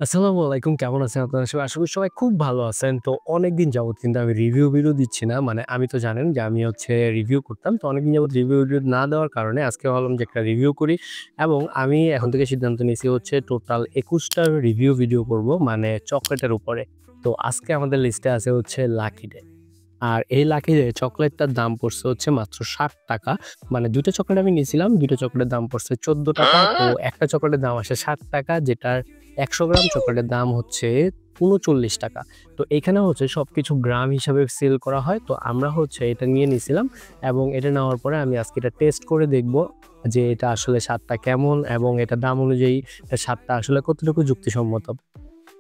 আসসালামু আলাইকুম। কেমন আছেন আপনারা সবাই? আশা করি সবাই খুব ভালো আছেন। তো অনেকদিন যাবৎ কিন্তু আমি রিভিউ ভিডিও দিচ্ছি না। মানে আমি তো জানেন যে আমি হচ্ছে রিভিউ করতাম। তো অনেকদিন যাবৎ রিভিউ ভিডিও না দেওয়ার কারণে আজকে ভাবলাম যে একটা রিভিউ করি এবং আমি এখন থেকে সিদ্ধান্ত নিয়েছি হচ্ছে টোটাল ২১ টার রিভিউ ভিডিও করব মানে চকোলেটের উপরে। তো আজকে আমাদের লিস্টে আছে হচ্ছে লাকি ডে। আর এই লাকি ডে চকোলেটটার দাম পড়ছে হচ্ছে মাত্র ৳৬০। মানে ২ টা চকোলেট আমি নিয়েছিলাম। ২ টা চকোলেটের দাম পড়ছে ৳১৪। তো একটা চকোলেটের দাম আসে ৳৬০ যেটার ১০০ গ্রাম চকোলেটের দাম হচ্ছে ৳৩৯। তো এখানে হচ্ছে সবকিছু গ্রাম হিসাবে সেল করা হয়। তো আমরা হচ্ছে এটা নিয়ে নিছিলাম এবং এটা নেওয়ার পরে আমি আজকে এটা টেস্ট করে দেখব যে এটা আসলে স্বাদটা কেমন এবং এটার দাম অনুযায়ী এটার স্বাদটা আসলে কতটুকু যুক্তিসম্মত।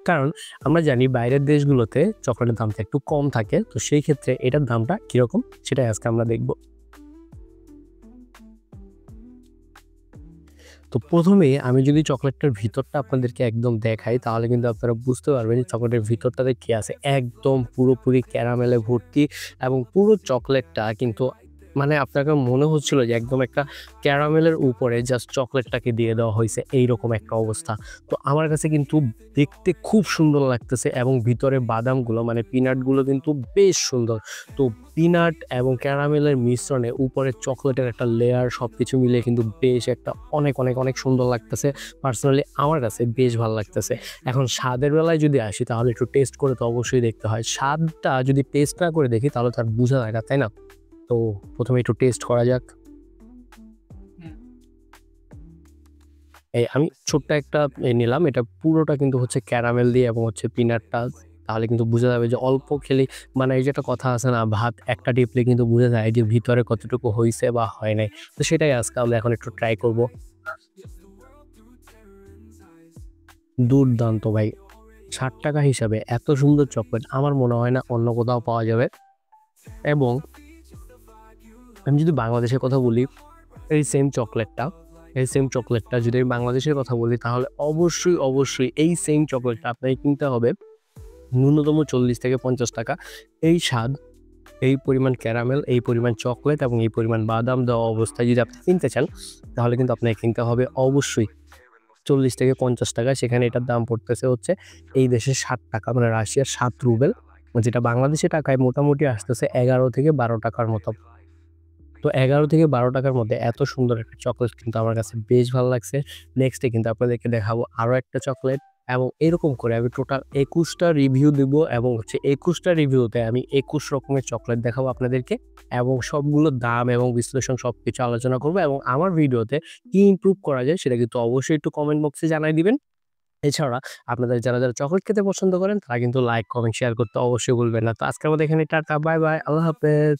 কারণ আমরা জানি বাইরের দেশগুলোতে চকোলেটের দামটা একটু কম থাকে। তো সেই ক্ষেত্রে এটার দামটা কিরকম সেটাই আজকে আমরা দেখব। তো ১ম এই আমি যদি চকোলেটটার ভিতরটা আপনাদেরকে একদম দেখাই তাহলে কিন্তু আপনারা বুঝতে পারবেন যে চকোলেটের ভিতরটাতে কি আছে। একদম পুরোপুরি ক্যারামেলে ভর্তি এবং পুরো চকোলেটটা কিন্তু মানে আপনাকে মনে হচ্ছিল যে একদম একটা ক্যারামেলের উপরে জাস্ট চকোলেটটাকে দিয়ে দেওয়া হইছে এইরকম একটা অবস্থা। তো আমার কাছে কিন্তু দেখতে খুব সুন্দর লাগতেছে এবং ভিতরে বাদামগুলো মানে পিনাটগুলো কিন্তু বেশ সুন্দর। তো পিনাট এবং ক্যারামেলের মিশ্রণে উপরে চকোলেটের একটা লেয়ার সবকিছু মিলিয়ে কিন্তু বেশ একটা অনেক সুন্দর লাগতেছে। পার্সোনালি আমার কাছে বেশ ভালো লাগতেছে। এখন স্বাদের বেলায় যদি আসি তাহলে একটু টেস্ট করে তো অবশ্যই দেখতে হয়। স্বাদটা যদি টেস্ট না করে দেখি তাহলে তো আর বুঝা যায় না, তাই না? তো ১ম এ একটু টেস্ট করা যাক। আমি ছোট্ট একটা নিলাম। এটা পুরোটা কিন্তু হচ্ছে ক্যারামেল দিয়ে এবং হচ্ছে পিনাটটা তাহলে কিন্তু বুঝা যাবে যে অল্প খেলেই মানে এই যে একটা কথা আছে না, ভাত একটা টিপলে কিন্তু বুঝা যায় যে ভিতরে কতটুকু হইছে বা হয় নাই। তো সেটাই আজকে আমরা এখন একটু ট্রাই করব। দুর্দান্ত ভাই! ৳৬০ হিসাবে এত সুন্দর চকোলেট আমার মনে হয় না অন্য কোথাও পাওয়া যাবে এবং আমি যদি বাংলাদেশের কথা বলি, এই সেম চকোলেটটা যদি আমি বাংলাদেশের কথা বলি তাহলে অবশ্যই এই সেম চকোলেটটা আপনাকে কিনতে হবে ন্যূনতম ৳৪০-৫০। এই স্বাদ, এই পরিমাণ ক্যারামেল, এই পরিমাণ চকোলেট এবং এই পরিমাণ বাদাম দেওয়া অবস্থায় যদি আপনি কিনতে চান, তাহলে কিন্তু আপনাকে কিনতে হবে অবশ্যই ৳৪০-৫০। সেখানে এটার দাম পড়তেছে হচ্ছে এই দেশে ৳৬০ মানে রাশিয়ার ৳৭ যেটা বাংলাদেশী টাকায় মোটামুটি আসতেছে ৳১১-১২ মতো। তো ৳১১-১২ মধ্যে এত সুন্দর একটা চকোলেট কিন্তু আমার কাছে বেশ ভালো লাগছে। নেক্সট এ কিন্তু আপনাদেরকে দেখাবো আরো একটা চকোলেট এবং এরকম করে আমি টোটাল ২১ টা রিভিউ দিব এবং হচ্ছে ২১ টা রিভিউতে আমি ২১ রকমের চকোলেট দেখাবো আপনাদেরকে এবং সবগুলোর দাম এবং বিশ্লেষণ সবকিছু আলোচনা করব এবং আমার ভিডিওতে কি ইমপ্রুভ করা যায় সেটা কিন্তু অবশ্যই একটু কমেন্ট বক্সে জানায় দিবেন। এছাড়া আপনাদের যারা চকোলেট খেতে পছন্দ করেন তারা কিন্তু লাইক, কমেন্ট, শেয়ার করতে অবশ্যই ভুলবেন না। তো আজকের মতো এখানে টাটা, বাই, বাই। আল্লাহ হাফেজ।